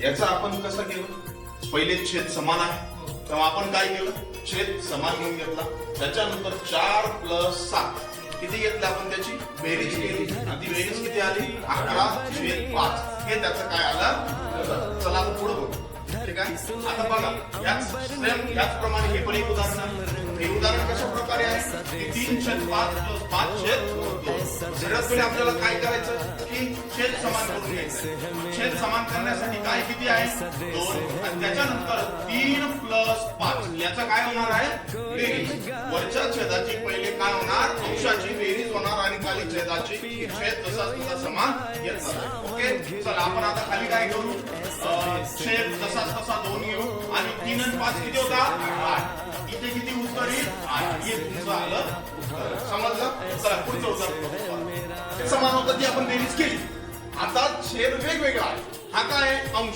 याचा आपण कसं केलं, पहिले छेद समान आहे तेव्हा आपण काय केलं, छेद समान घेऊन घेतला. त्याच्यानंतर 4 + 7 किती घेतलं आपण, त्याची बेरीज केली आणि ती बेरीज किती आली, 11/5. हे त्याचं काय आलं. चला आता पुढे बघू. ठीक आहे. आता बघा याचप्रमाणे हे पण एक उदाहरण आहे. हे उदाहरण कशा प्रकारे आहे की 3/5 + 5/2. सगळ्यात पहिले आपल्याला काय करायचं की छेद समान करून घ्यायचं. छेद समान करण्यासाठी काय किती आहे, 2 आणि त्याच्यानंतर 3 + 5 याचा काय होणार आहे, बेरीज. वरच्या छेदाची पहिले काय होणार, अंशाची बेरीज होणार आणि खाली छेदाची. छेद तसा समान येत आहे. ओके. चला आपण आता खाली काय करू, छेद तसा 2 घेऊ आणि 3 आणि 5 किती होता, 8. इथे किती उत्तर येईल, 8. हे तुमचं आलं उत्तर. समजलं. चला पुढचं उत्तर समान होतं, ती आपण बेरीज केली. आता छेद वेगवेगळा आहे. हा काय अंश.